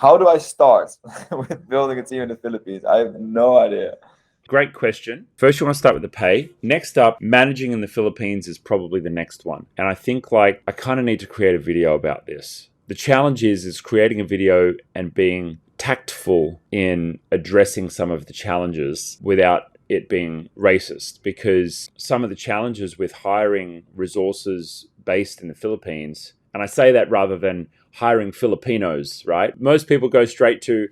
how do I start with building a team in the Philippines? I have no idea. Great question. First, you want to start with the pay. Next up, managing in the Philippines is probably the next one. And I think I kind of need to create a video about this. The challenge is creating a video and being tactful in addressing some of the challenges without it being racist, because some of the challenges with hiring resources based in the Philippines, and I say that rather than hiring Filipinos, right? Most people go straight to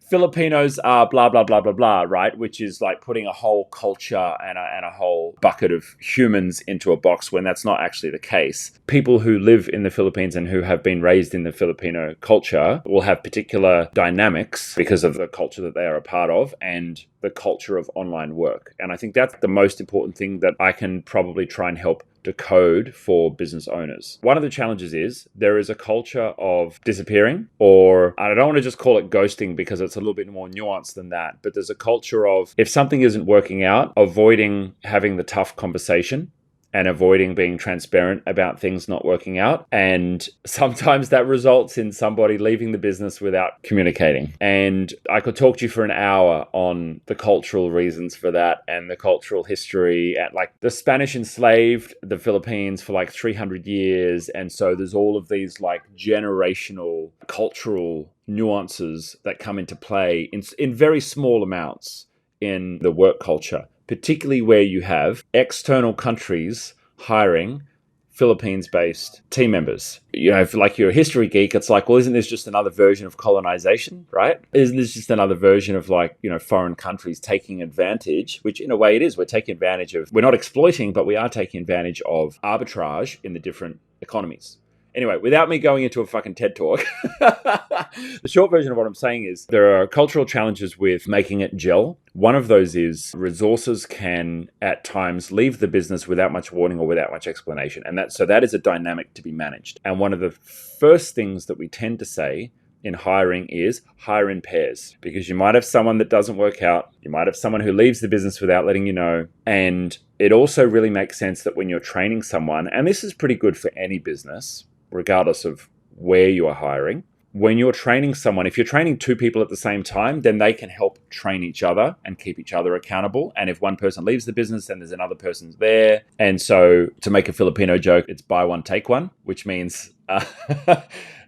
Filipinos are blah, blah, blah, blah, blah, right? Which is like putting a whole culture and a whole bucket of humans into a box when that's not actually the case. People who live in the Philippines and who have been raised in the Filipino culture will have particular dynamics because of the culture that they are a part of and the culture of online work. And I think that's the most important thing that I can probably try and help decode for business owners. One of the challenges is there is a culture of disappearing, or I don't want to just call it ghosting because it's a little bit more nuanced than that, but there's a culture of, if something isn't working out, avoiding having the tough conversation and avoiding being transparent about things not working out. And sometimes that results in somebody leaving the business without communicating. And I could talk to you for an hour on the cultural reasons for that and the cultural history. And like the Spanish enslaved the Philippines for like 300 years. And so there's all of these like generational cultural nuances that come into play in very small amounts in the work culture, particularly where you have external countries hiring Philippines-based team members. You know, if like you're a history geek, it's like, well, isn't this just another version of colonization, right? Isn't this just another version of like, you know, foreign countries taking advantage, which in a way it is. We're taking advantage of, we're not exploiting, but we are taking advantage of arbitrage in the different economies. Anyway, without me going into a fucking TED talk, the short version of what I'm saying is there are cultural challenges with making it gel. One of those is resources can at times leave the business without much warning or without much explanation. And that is a dynamic to be managed. And one of the first things that we tend to say in hiring is hire in pairs, because you might have someone that doesn't work out. You might have someone who leaves the business without letting you know. And it also really makes sense that when you're training someone, and this is pretty good for any business, regardless of where you are hiring, when you're training someone, if you're training two people at the same time, then they can help train each other and keep each other accountable. And if one person leaves the business, then there's another person there. And so to make a Filipino joke, it's buy one, take one, which means,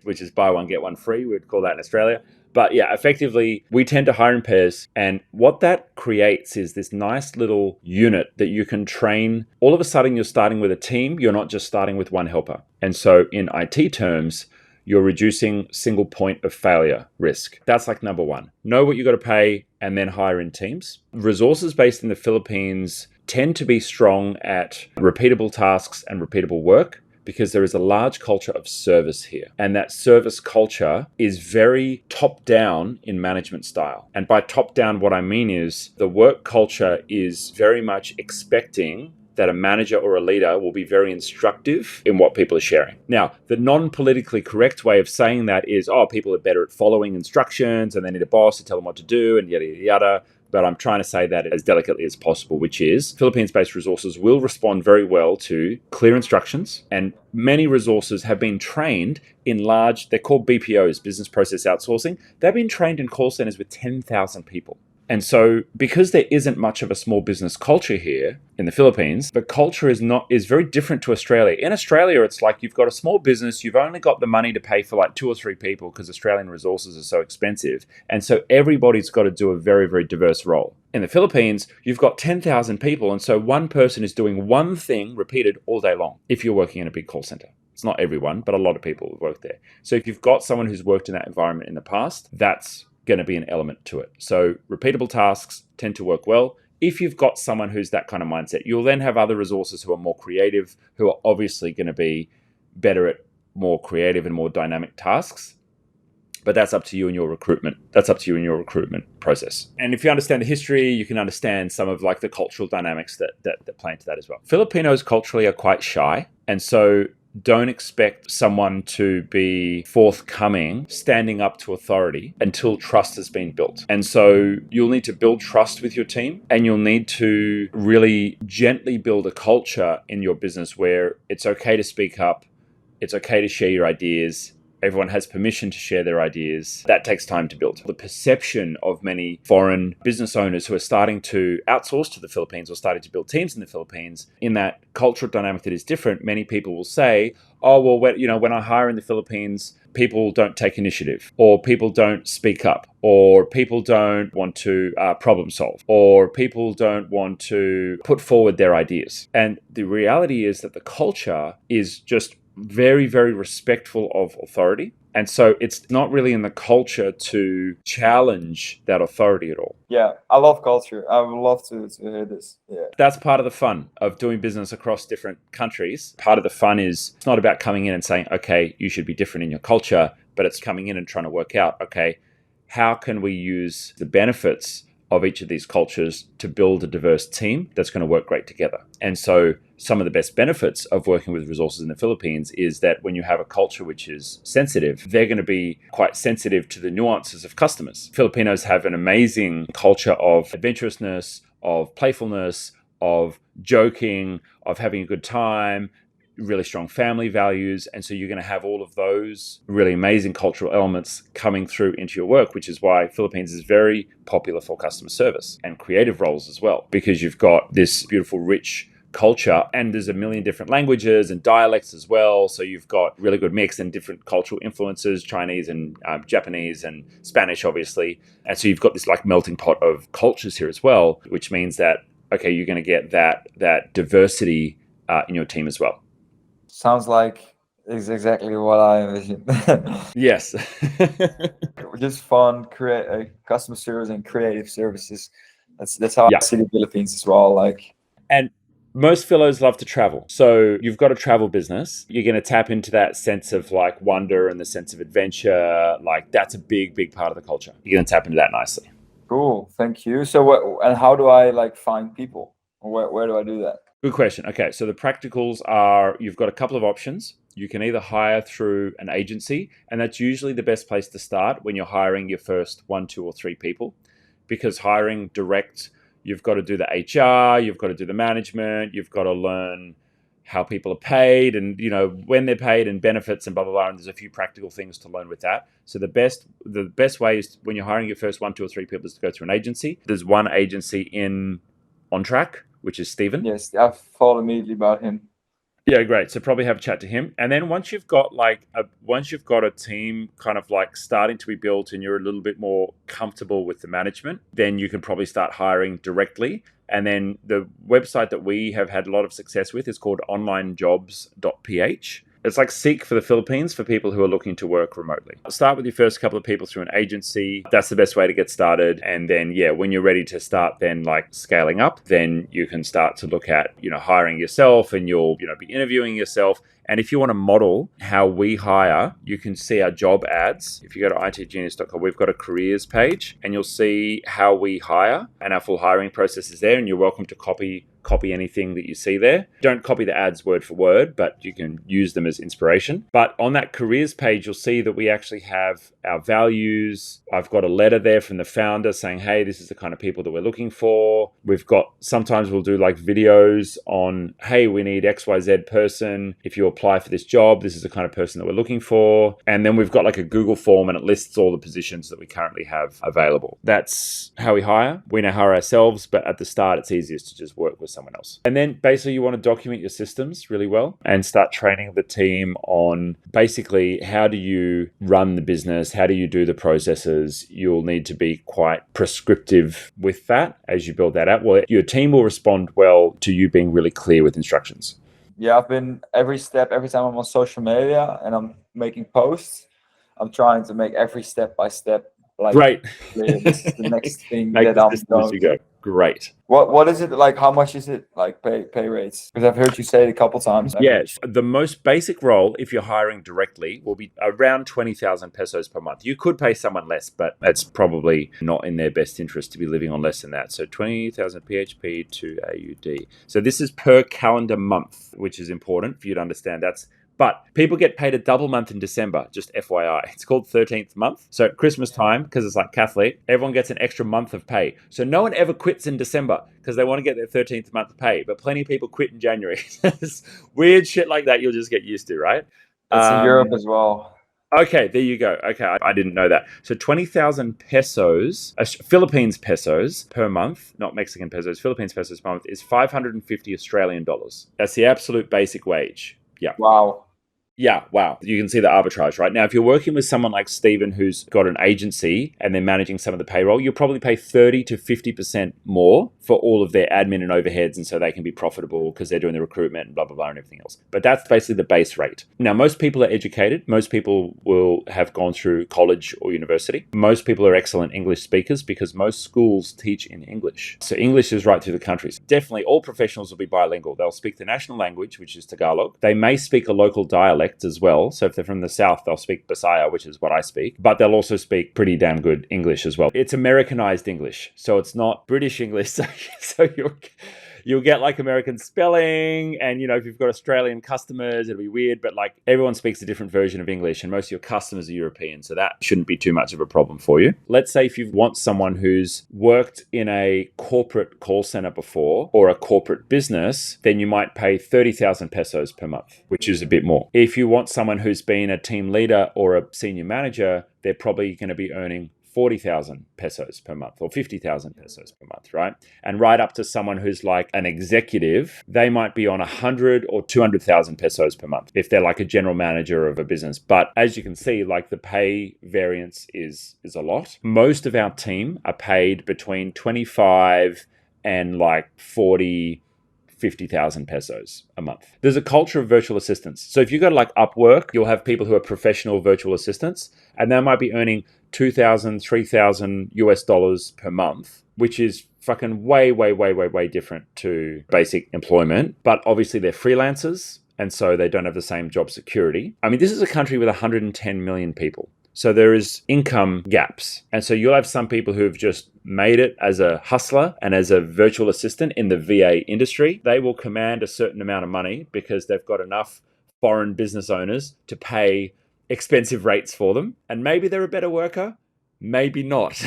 which is buy one, get one free. We'd call that in Australia. But yeah, effectively, we tend to hire in pairs. And what that creates is this nice little unit that you can train. All of a sudden, you're starting with a team. You're not just starting with one helper. And so in IT terms, you're reducing single point of failure risk. That's like number one. Know what you got to pay and then hire in teams. Resources based in the Philippines tend to be strong at repeatable tasks and repeatable work, because there is a large culture of service here. And that service culture is very top-down in management style. And by top-down, what I mean is the work culture is very much expecting that a manager or a leader will be very instructive in what people are sharing. Now, the non-politically correct way of saying that is, people are better at following instructions and they need a boss to tell them what to do and yada, yada, yada. But I'm trying to say that as delicately as possible, which is Philippines-based resources will respond very well to clear instructions. And many resources have been trained in they're called BPOs, business process outsourcing. They've been trained in call centers with 10,000 people. And so because there isn't much of a small business culture here in the Philippines, the culture is very different to Australia. In Australia, it's like you've got a small business, you've only got the money to pay for like 2 or 3 people because Australian resources are so expensive. And so everybody's got to do a very, very diverse role. In the Philippines, you've got 10,000 people. And so one person is doing one thing repeated all day long if you're working in a big call center. It's not everyone, but a lot of people who work there. So if you've got someone who's worked in that environment in the past, that's going to be an element to it. So repeatable tasks tend to work well. If you've got someone who's that kind of mindset, you'll then have other resources who are more creative, who are obviously going to be better at more creative and more dynamic tasks. But that's up to you and your recruitment. That's up to you and your recruitment process. And if you understand the history, you can understand some of like the cultural dynamics that play into that as well. Filipinos culturally are quite shy. And so don't expect someone to be forthcoming, standing up to authority until trust has been built. And so you'll need to build trust with your team, and you'll need to really gently build a culture in your business where it's okay to speak up, it's okay to share your ideas, Everyone has permission to share their ideas. That takes time to build. The perception of many foreign business owners who are starting to outsource to the Philippines or starting to build teams in the Philippines, in that cultural dynamic that is different, many people will say, oh, well, when I hire in the Philippines, people don't take initiative, or people don't speak up, or people don't want to problem solve, or people don't want to put forward their ideas. And the reality is that the culture is just very, very respectful of authority. And so it's not really in the culture to challenge that authority at all. Yeah, I love culture. I would love to hear this. Yeah. That's part of the fun of doing business across different countries. Part of the fun is it's not about coming in and saying, okay, you should be different in your culture, but it's coming in and trying to work out, okay, how can we use the benefits of each of these cultures to build a diverse team that's going to work great together. And so some of the best benefits of working with resources in the Philippines is that when you have a culture which is sensitive, they're going to be quite sensitive to the nuances of customers. Filipinos have an amazing culture of adventurousness, of playfulness, of joking, of having a good time, really strong family values. And so you're going to have all of those really amazing cultural elements coming through into your work, which is why Philippines is very popular for customer service and creative roles as well, because you've got this beautiful, rich culture, and there's a million different languages and dialects as well. So you've got really good mix and different cultural influences, Chinese and Japanese and Spanish, obviously. And so you've got this like melting pot of cultures here as well, which means that, okay, you're going to get that diversity in your team as well. Sounds like is exactly what I envisioned. Yes. Just fun, create customer service and creative services. That's how Yeah. I see the Philippines as well. Like, And most fellows love to travel. So you've got a travel business. You're going to tap into that sense of like wonder and the sense of adventure. Like that's a big, big part of the culture. You're going to tap into that nicely. cool, thank you. So what and how do I like find people? Where do I do that? Good question. Okay, so the practicals are you've got a couple of options. You can either hire through an agency, and that's usually the best place to start when you're hiring your first 1, 2, or 3 people, because hiring direct, you've got to do the HR, you've got to do the management, you've got to learn how people are paid and when they're paid and benefits and blah blah blah. And there's a few practical things to learn with that. So the best way is when you're hiring your first 1, 2, or 3 people is to go through an agency. There's one agency in On Track, which is Stephen. Yes, I've thought immediately about him. Yeah, great. So probably have a chat to him. And then once you've got a team kind of like starting to be built and you're a little bit more comfortable with the management, then you can probably start hiring directly. And then the website that we have had a lot of success with is called onlinejobs.ph. It's like Seek for the Philippines for people who are looking to work remotely. Start with your first couple of people through an agency. That's the best way to get started. And then, when you're ready to start then like scaling up, then you can start to look at, hiring yourself, and you'll, be interviewing yourself. And if you want to model how we hire, you can see our job ads. If you go to itgenius.com, we've got a careers page, and you'll see how we hire, and our full hiring process is there. And you're welcome to copy anything that you see there. Don't copy the ads word for word, but you can use them as inspiration. But on that careers page, you'll see that we actually have our values. I've got a letter there from the founder saying, hey, this is the kind of people that we're looking for. Sometimes we'll do like videos on, hey, we need XYZ person. If you apply for this job, this is the kind of person that we're looking for. And then we've got like a Google form, and it lists all the positions that we currently have available. That's how we hire. We now hire ourselves, but at the start, it's easiest to just work with someone else. And then basically you want to document your systems really well and start training the team on basically how do you run the business? How do you do the processes? You'll need to be quite prescriptive with that as you build that out. Well, your team will respond well to you being really clear with instructions. Yeah, I've been every time I'm on social media and I'm making posts, I'm trying to make every step by step like Great. Clear. This is the next thing Make that I'm going as you go. Great. What is it like? How much is it like pay rates? Because I've heard you say it a couple times. Yes, the most basic role, if you're hiring directly, will be around 20,000 pesos per month. You could pay someone less, but it's probably not in their best interest to be living on less than that. So 20,000 PHP to AUD. So this is per calendar month, which is important for you to understand. But people get paid a double month in December, just FYI. It's called 13th month. So at Christmas time, because it's like Catholic, everyone gets an extra month of pay. So no one ever quits in December because they want to get their 13th month of pay. But plenty of people quit in January. Weird shit like that you'll just get used to, right? It's in Europe as well. Okay, there you go. Okay, I didn't know that. So 20,000 pesos, Philippines pesos per month, not Mexican pesos, Philippines pesos per month is 550 Australian dollars. That's the absolute basic wage. Yeah. Wow. Yeah, wow. You can see the arbitrage, right? Now, if you're working with someone like Stephen who's got an agency and they're managing some of the payroll, you'll probably pay 30 to 50% more for all of their admin and overheads. And so they can be profitable because they're doing the recruitment and blah, blah, blah, and everything else. But that's basically the base rate. Now, most people are educated. Most people will have gone through college or university. Most people are excellent English speakers because most schools teach in English. So English is right through the countries. Definitely all professionals will be bilingual. They'll speak the national language, which is Tagalog. They may speak a local dialect as well. So if they're from the South, they'll speak Bisaya, which is what I speak, but they'll also speak pretty damn good English as well. It's Americanized English. So it's not British English. So you'll get like American spelling, and if you've got Australian customers, it'll be weird, but like everyone speaks a different version of English, and most of your customers are European, so that shouldn't be too much of a problem for you. Let's say if you want someone who's worked in a corporate call center before or a corporate business, then you might pay 30,000 pesos per month, which is a bit more. If you want someone who's been a team leader or a senior manager, they're probably going to be earning 40,000 pesos per month or 50,000 pesos per month, right? And right up to someone who's like an executive, they might be on 100 or 200,000 pesos per month if they're like a general manager of a business. But as you can see, like the pay variance is a lot. Most of our team are paid between 25 and like 40, 50,000 pesos a month. There's a culture of virtual assistants. So if you go to like Upwork, you'll have people who are professional virtual assistants, and they might be earning 2,000, 3,000 US dollars per month, which is fucking way, way, way, way, way different to basic employment. But obviously they're freelancers, and so they don't have the same job security. I mean, this is a country with 110 million people. So there is income gaps. And so you'll have some people who've just made it as a hustler and as a virtual assistant in the VA industry. They will command a certain amount of money because they've got enough foreign business owners to pay expensive rates for them. And maybe they're a better worker, maybe not.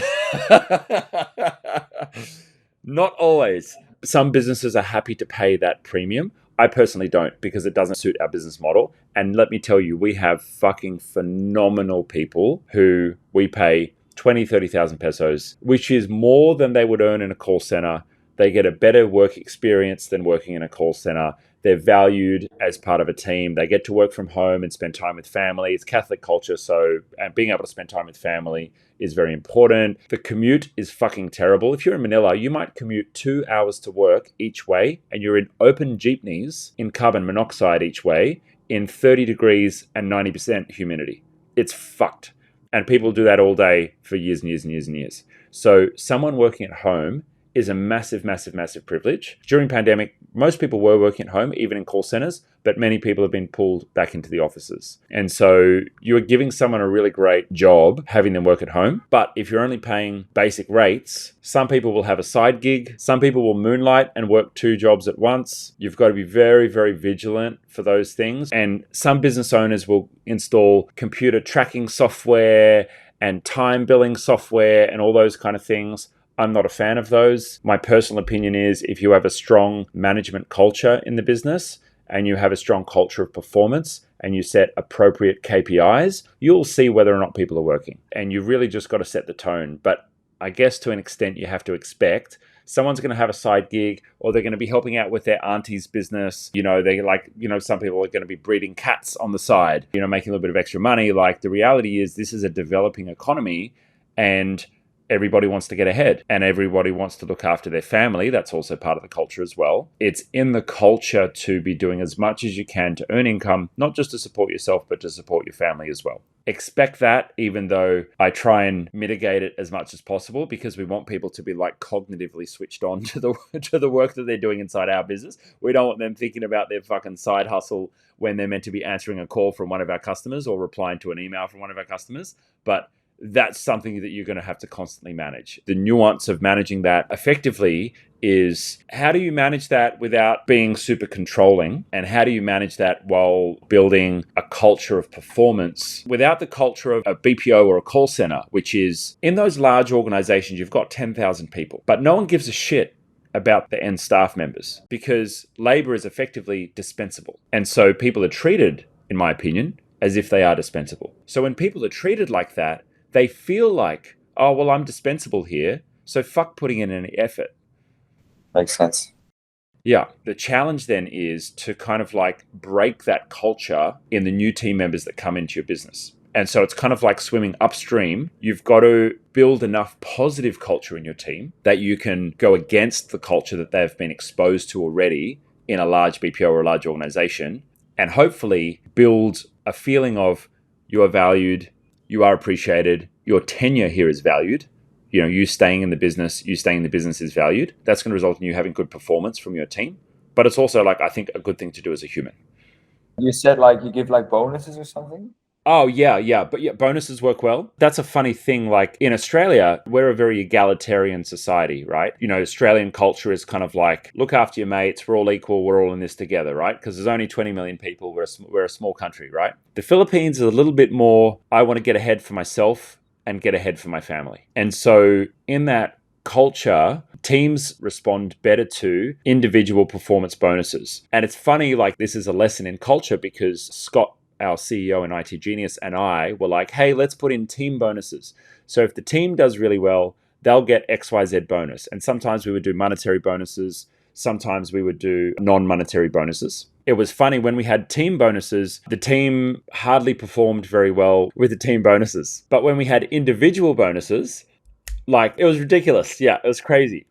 Not always. Some businesses are happy to pay that premium. I personally don't, because it doesn't suit our business model. And let me tell you, we have fucking phenomenal people who we pay 20, 30,000 pesos, which is more than they would earn in a call center. They get a better work experience than working in a call center. They're valued as part of a team. They get to work from home and spend time with family. It's Catholic culture, so being able to spend time with family is very important. The commute is fucking terrible. If you're in Manila, you might commute 2 hours to work each way, and you're in open jeepneys in carbon monoxide each way in 30 degrees and 90% humidity. It's fucked. And people do that all day for years and years and years and years. So someone working at home is a massive, massive, massive privilege. During pandemic, most people were working at home, even in call centers, but many people have been pulled back into the offices. And so you're giving someone a really great job having them work at home. But if you're only paying basic rates, some people will have a side gig. Some people will moonlight and work 2 jobs at once. You've got to be very, very vigilant for those things. And some business owners will install computer tracking software and time billing software and all those kind of things. I'm not a fan of those. My personal opinion is if you have a strong management culture in the business and you have a strong culture of performance and you set appropriate KPIs, you'll see whether or not people are working. And you really just got to set the tone. But I guess to an extent you have to expect someone's going to have a side gig, or they're going to be helping out with their auntie's business. Some people are going to be breeding cats on the side, making a little bit of extra money. Like, the reality is this is a developing economy, and everybody wants to get ahead and everybody wants to look after their family. That's also part of the culture as well. It's in the culture to be doing as much as you can to earn income, not just to support yourself, but to support your family as well. Expect that, even though I try and mitigate it as much as possible, because we want people to be like cognitively switched on to the work that they're doing inside our business. We don't want them thinking about their fucking side hustle when they're meant to be answering a call from one of our customers or replying to an email from one of our customers. But that's something that you're going to have to constantly manage. The nuance of managing that effectively is, how do you manage that without being super controlling? And how do you manage that while building a culture of performance without the culture of a BPO or a call center, which is, in those large organizations, you've got 10,000 people, but no one gives a shit about the end staff members because labor is effectively dispensable. And so people are treated, in my opinion, as if they are dispensable. So when people are treated like that, they feel like, oh, well, I'm dispensable here, so fuck putting in any effort. Makes sense. Yeah. The challenge then is to kind of like break that culture in the new team members that come into your business. And so it's kind of like swimming upstream. You've got to build enough positive culture in your team that you can go against the culture that they've been exposed to already in a large BPO or a large organization, and hopefully build a feeling of you are valued, you are appreciated, your tenure here is valued. You know, you staying in the business is valued. That's going to result in you having good performance from your team. But it's also like, I think, a good thing to do as a human. You said like you give like bonuses or something? Oh, yeah. But yeah, bonuses work well. That's a funny thing. Like in Australia, we're a very egalitarian society, right? You know, Australian culture is kind of like, look after your mates. We're all equal. We're all in this together, right? Because there's only 20 million people. We're a small country, right? The Philippines is a little bit more, I want to get ahead for myself and get ahead for my family. And so in that culture, teams respond better to individual performance bonuses. And it's funny, like this is a lesson in culture because Scott, our CEO and IT Genius, and I were like, hey, let's put in team bonuses. So if the team does really well, they'll get XYZ bonus. And sometimes we would do monetary bonuses. Sometimes we would do non-monetary bonuses. It was funny when we had team bonuses, the team hardly performed very well with the team bonuses. But when we had individual bonuses, like it was ridiculous. Yeah, it was crazy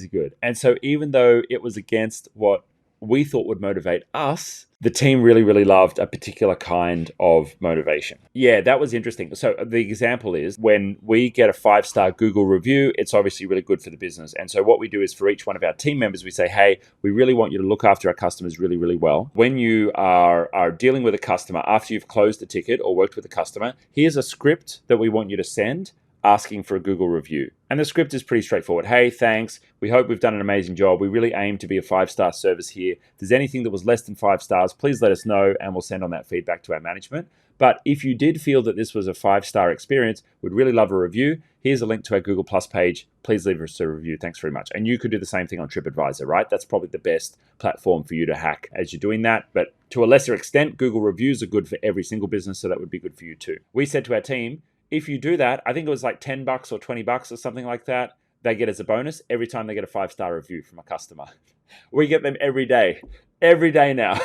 good. And so even though it was against what we thought would motivate us, the team really loved a particular kind of motivation. Yeah, that was interesting. So the example is when we get a 5-star Google review, it's obviously really good for the business. And so what we do is for each one of our team members, we say, hey, we really want you to look after our customers really well. When you are dealing with a customer, after you've closed the ticket or worked with a customer, here's a script that we want you to send asking for a Google review. And the script is pretty straightforward. Hey, thanks. We hope we've done an amazing job. We really aim to be a 5-star service here. If there's anything that was less than 5 stars, please let us know and we'll send on that feedback to our management. But if you did feel that this was a 5-star experience, we'd really love a review. Here's a link to our Google Plus page. Please leave us a review. Thanks very much. And you could do the same thing on TripAdvisor, right? That's probably the best platform for you to hack as you're doing that. But to a lesser extent, Google reviews are good for every single business, so that would be good for you too. We said to our team, if you do that, I think it was like $10 or $20 or something like that, they get as a bonus every time they get a 5-star review from a customer. We get them every day now.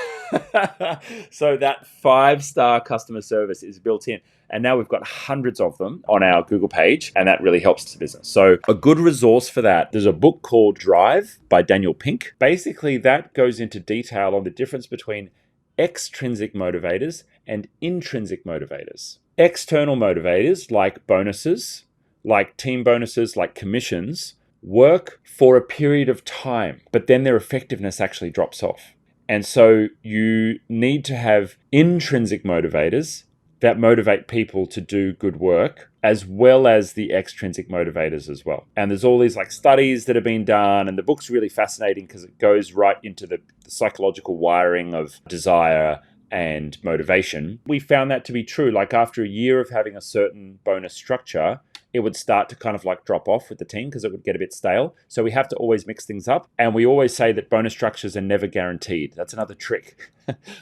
So that 5-star customer service is built in. And now we've got hundreds of them on our Google page, and that really helps the business. So a good resource for that, there's a book called Drive by Daniel Pink. Basically, that goes into detail on the difference between extrinsic motivators and intrinsic motivators. External motivators like bonuses, like team bonuses, like commissions, work for a period of time, but then their effectiveness actually drops off. And so you need to have intrinsic motivators that motivate people to do good work, as well as the extrinsic motivators as well. And there's all these like studies that have been done, and the book's really fascinating because it goes right into the psychological wiring of desire and motivation. We found that to be true. Like after a year of having a certain bonus structure, it would start to kind of like drop off with the team because it would get a bit stale. So we have to always mix things up. And we always say that bonus structures are never guaranteed. That's another trick.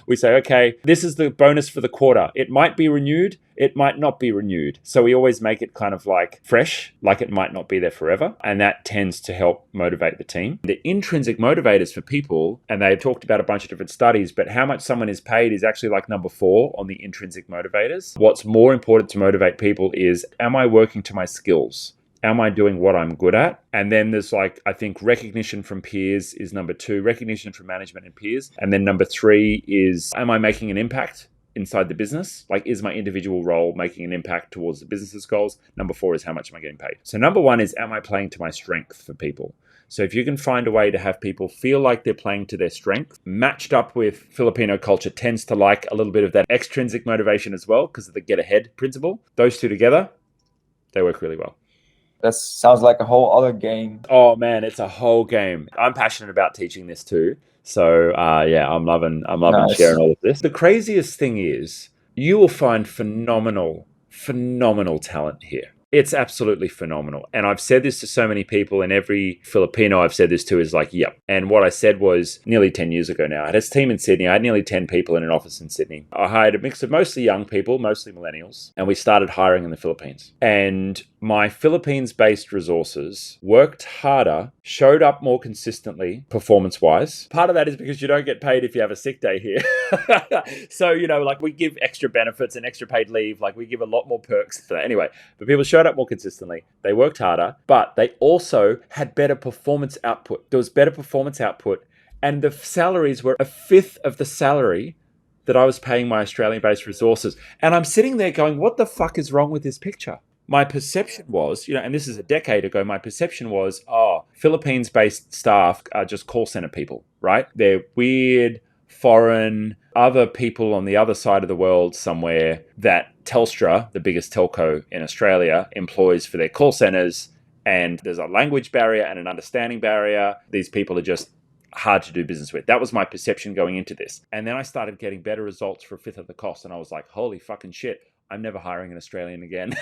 We say, okay, this is the bonus for the quarter. It might be renewed. It might not be renewed. So we always make it kind of like fresh, like it might not be there forever. And that tends to help motivate the team. The intrinsic motivators for people, and they've talked about a bunch of different studies, but how much someone is paid is actually like number 4 on the intrinsic motivators. What's more important to motivate people is, am I working to my skills? Am I doing what I'm good at? And then there's like, I think recognition from peers is number 2, recognition from management and peers. And then number 3 is, am I making an impact inside the business? Like, is my individual role making an impact towards the business's goals? Number 4 is, how much am I getting paid? So number 1 is, am I playing to my strength for people? So if you can find a way to have people feel like they're playing to their strength, matched up with Filipino culture tends to like a little bit of that extrinsic motivation as well because of the get ahead principle. Those two together, they work really well. That sounds like a whole other game. Oh man, it's a whole game. I'm passionate about teaching this too. So yeah, I'm loving Nice. sharing all of this. The craziest thing is you will find phenomenal talent here. It's absolutely phenomenal. And I've said this to so many people, and every Filipino I've said this to is like, yep. And what I said was nearly 10 years ago now. I had a team in Sydney. I had nearly 10 people in an office in Sydney. I hired a mix of mostly young people, mostly millennials, and we started hiring in the Philippines. And my Philippines-based resources worked harder, showed up more consistently performance-wise. Part of that is because you don't get paid if you have a sick day here. So, like we give extra benefits and extra paid leave. Like we give a lot more perks for that. Anyway, but people showed up more consistently. They worked harder, but they also had better performance output. There was better performance output, and the salaries were a fifth of the salary that I was paying my Australian-based resources. And I'm sitting there going, what the fuck is wrong with this picture? My perception was, and this is a decade ago, my perception was, Philippines-based staff are just call center people, right? They're weird, foreign, other people on the other side of the world somewhere that Telstra, the biggest telco in Australia, employs for their call centers. And there's a language barrier and an understanding barrier. These people are just hard to do business with. That was my perception going into this. And then I started getting better results for a fifth of the cost. And I was like, holy fucking shit. I'm never hiring an Australian again.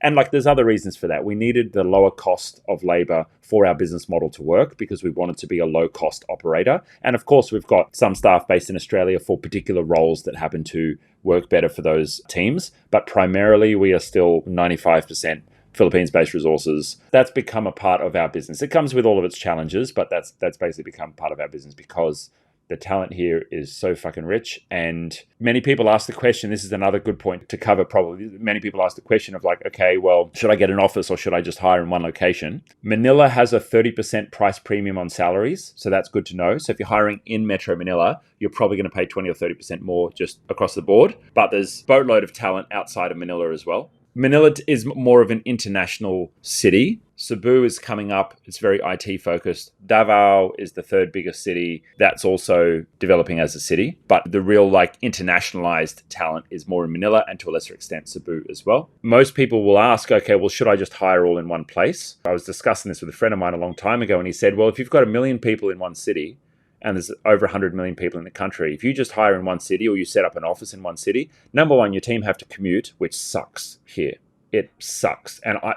And there's other reasons for that. We needed the lower cost of labor for our business model to work because we wanted to be a low cost operator. And of course, we've got some staff based in Australia for particular roles that happen to work better for those teams. But primarily, we are still 95% Philippines-based resources. That's become a part of our business. It comes with all of its challenges, but that's basically become part of our business because the talent here is so fucking rich. And many people ask the question, this is another good point to cover probably. Many people ask the question of okay, well, should I get an office or should I just hire in one location? Manila has a 30% price premium on salaries. So that's good to know. So if you're hiring in Metro Manila, you're probably going to pay 20 or 30% more just across the board. But there's a boatload of talent outside of Manila as well. Manila is more of an international city. Cebu is coming up. It's very IT focused. Davao is the third biggest city. That's also developing as a city. But the real internationalized talent is more in Manila and to a lesser extent Cebu as well. Most people will ask, okay, well, should I just hire all in one place? I was discussing this with a friend of mine a long time ago and he said, well, if you've got 1 million people in one city, and there's over 100 million people in the country. If you just hire in one city or you set up an office in one city, number one, your team have to commute, which sucks here. It sucks. And my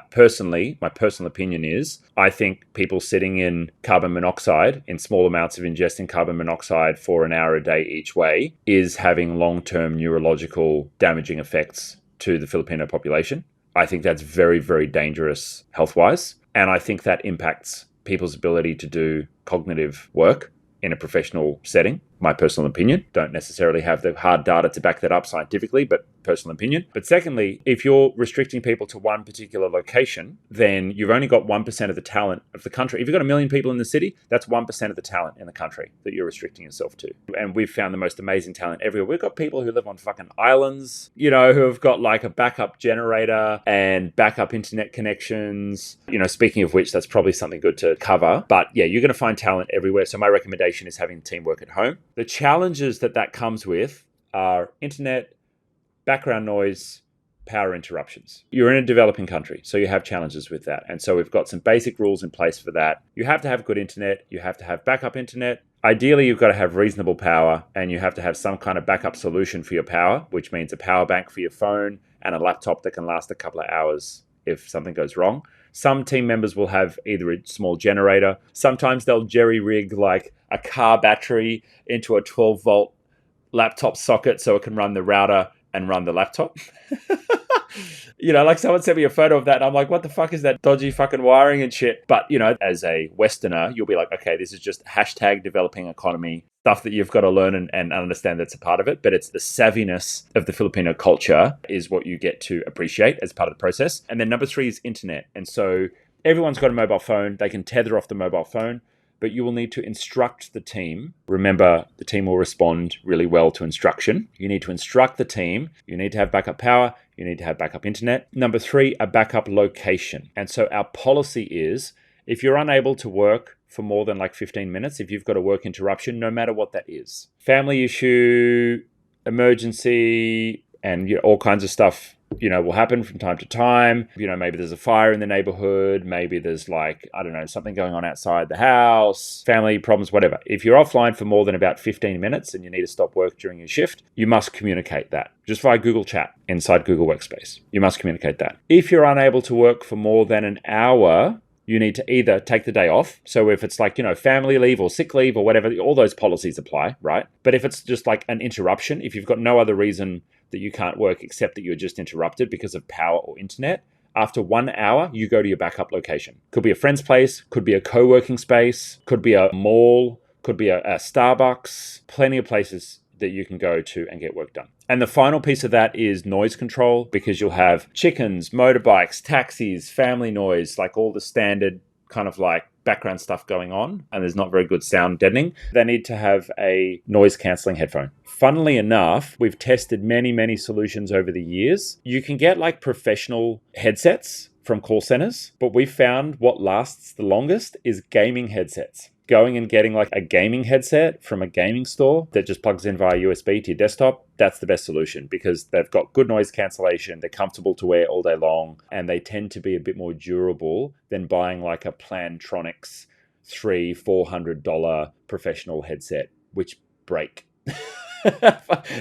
personal opinion is, I think people sitting in carbon monoxide, in small amounts of ingesting carbon monoxide for an hour a day each way, is having long-term neurological damaging effects to the Filipino population. I think that's very, very dangerous health-wise. And I think that impacts people's ability to do cognitive work in a professional setting. My personal opinion. Don't necessarily have the hard data to back that up scientifically, but personal opinion. But secondly, if you're restricting people to one particular location, then you've only got 1% of the talent of the country. If you've got 1 million people in the city, that's 1% of the talent in the country that you're restricting yourself to. And we've found the most amazing talent everywhere. We've got people who live on fucking islands, who have got a backup generator and backup internet connections. Speaking of which, that's probably something good to cover. But yeah, you're going to find talent everywhere. So my recommendation is having teamwork at home. The challenges that comes with are internet, background noise, power interruptions. You're in a developing country, so you have challenges with that. And so we've got some basic rules in place for that. You have to have good internet. You have to have backup internet. Ideally, you've got to have reasonable power, and you have to have some kind of backup solution for your power, which means a power bank for your phone and a laptop that can last a couple of hours if something goes wrong. Some team members will have either a small generator. Sometimes they'll jerry-rig a car battery into a 12-volt laptop socket so it can run the router and run the laptop. Someone sent me a photo of that and I'm like, what the fuck is that dodgy fucking wiring and shit? But, as a Westerner, you'll be like, okay, this is just hashtag developing economy, stuff that you've got to learn and understand that's a part of it. But it's the savviness of the Filipino culture is what you get to appreciate as part of the process. And then number 3 is internet. And so everyone's got a mobile phone. They can tether off the mobile phone, but you will need to instruct the team. Remember, the team will respond really well to instruction. You need to instruct the team. You need to have backup power. You need to have backup internet. Number 3, a backup location. And so our policy is, if you're unable to work for more than 15 minutes, if you've got a work interruption, no matter what that is, family issue, emergency, and all kinds of stuff will happen from time to time. Maybe there's a fire in the neighborhood. Maybe there's something going on outside the house, family problems, whatever. If you're offline for more than about 15 minutes and you need to stop work during your shift, you must communicate that just via Google Chat inside Google Workspace. You must communicate that. If you're unable to work for more than an hour, you need to either take the day off. So if it's family leave or sick leave or whatever, all those policies apply, right? But if it's just like an interruption, if you've got no other reason that you can't work except that you're just interrupted because of power or internet, after 1 hour, you go to your backup location. Could be a friend's place, could be a co-working space, could be a mall, could be a Starbucks, plenty of places that you can go to and get work done. And the final piece of that is noise control, because you'll have chickens, motorbikes, taxis, family noise, like all the standard kind of like background stuff going on, and there's not very good sound deadening. They need to have a noise cancelling headphone. Funnily enough, we've tested many solutions over the years. You can get like professional headsets from call centers, but we found what lasts the longest is gaming headsets. Going and getting like a gaming headset from a gaming store that just plugs in via USB to your desktop, that's the best solution, because they've got good noise cancellation, they're comfortable to wear all day long, and they tend to be a bit more durable than buying like a Plantronics $300-400 professional headset, which break.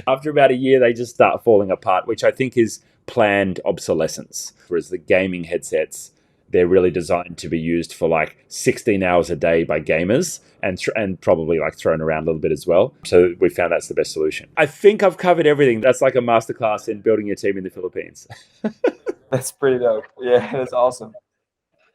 After about a year, they just start falling apart, which I think is planned obsolescence. Whereas the gaming headsets, they're really designed to be used for like 16 hours a day by gamers, and probably like thrown around a little bit as well. So we found that's the best solution. I think I've covered everything. That's like a masterclass in building your team in the Philippines. That's pretty dope. Yeah, that's awesome.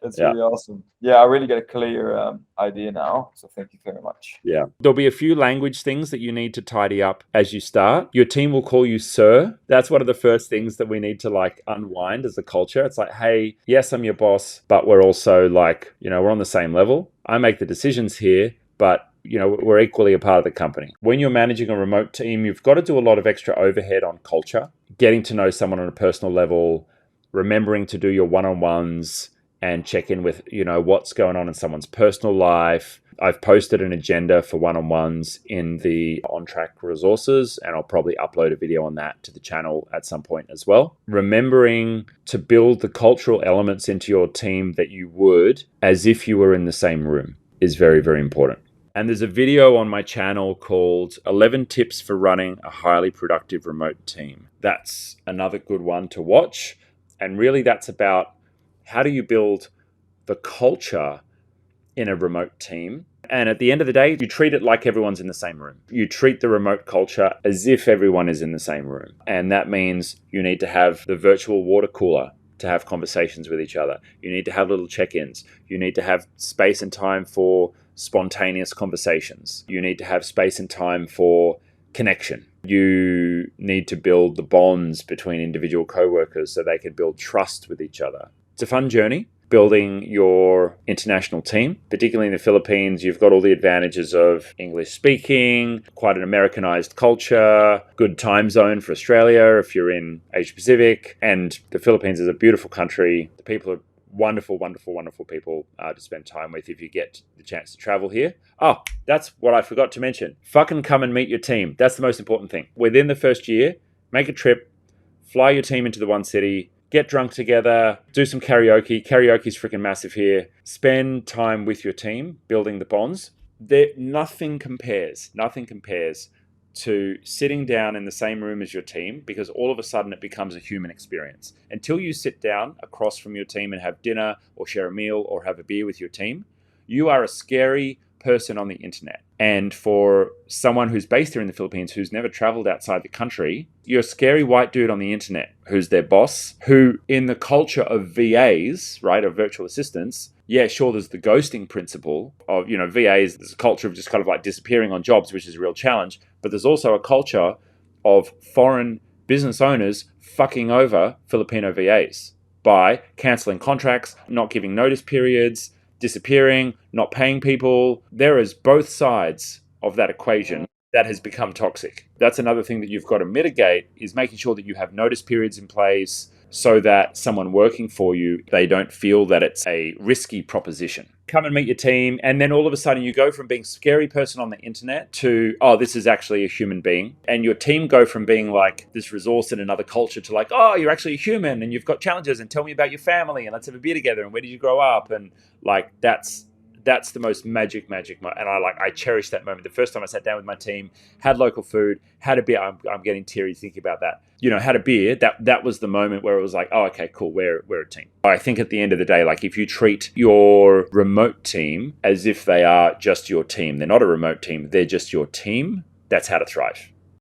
That's Yeah. really awesome. Yeah, I really get a clear idea now. So thank you very much. Yeah. There'll be a few language things that you need to tidy up as you start. Your team will call you sir. That's one of the first things that we need to like unwind as a culture. It's like, hey, yes, I'm your boss, but we're also like, we're on the same level. I make the decisions here, but we're equally a part of the company. When you're managing a remote team, you've got to do a lot of extra overhead on culture, getting to know someone on a personal level, remembering to do your one-on-ones, and check in with, what's going on in someone's personal life. I've posted an agenda for one-on-ones in the on-track resources, and I'll probably upload a video on that to the channel at some point as well. Remembering to build the cultural elements into your team that you would as if you were in the same room is very, very important. And there's a video on my channel called 11 Tips for Running a Highly Productive Remote Team. That's another good one to watch. And really that's about how do you build the culture in a remote team? And at the end of the day, you treat it like everyone's in the same room. You treat the remote culture as if everyone is in the same room. And that means you need to have the virtual water cooler to have conversations with each other. You need to have little check-ins. You need to have space and time for spontaneous conversations. You need to have space and time for connection. You need to build the bonds between individual co-workers so they can build trust with each other. It's a fun journey, building your international team, particularly in the Philippines. You've got all the advantages of English speaking, quite an Americanized culture, good time zone for Australia if you're in Asia Pacific. And the Philippines is a beautiful country. The people are wonderful people to spend time with if you get the chance to travel here. Oh, that's what I forgot to mention. Fucking come and meet your team. That's the most important thing. Within the first year, make a trip, fly your team into the one city, get drunk together, do some karaoke. Karaoke's freaking massive here. Spend time with your team, building the bonds. Nothing compares to sitting down in the same room as your team, because all of a sudden it becomes a human experience. Until you sit down across from your team and have dinner or share a meal or have a beer with your team, you are a scary person on the internet. And for someone who's based here in the Philippines who's never traveled outside the country, you're a scary white dude on the internet who's their boss, who in the culture of VAs, right, of virtual assistants, yeah, sure, there's the ghosting principle of, VAs, there's a culture of just kind of like disappearing on jobs, which is a real challenge. But there's also a culture of foreign business owners fucking over Filipino VAs by canceling contracts, not giving notice periods, disappearing, not paying people. There is both sides of that equation that has become toxic. That's another thing that you've got to mitigate, is making sure that you have notice periods in place so that someone working for you, they don't feel that it's a risky proposition. come and meet your team, and then all of a sudden you go from being a scary person on the internet to, oh, this is actually a human being. And your team go from being like this resource in another culture to like, oh, you're actually a human and you've got challenges, and tell me about your family, and let's have a beer together, and where did you grow up? And like that's the most magic and I cherish that moment. The first time I sat down with my team, had local food, had a beer. I'm getting teary thinking about that. Had a beer. That was the moment where it was like, oh, okay, cool, we're a team. I think at the end of the day, like if you treat your remote team as if they are just your team, they're not a remote team, they're just your team. That's how to thrive.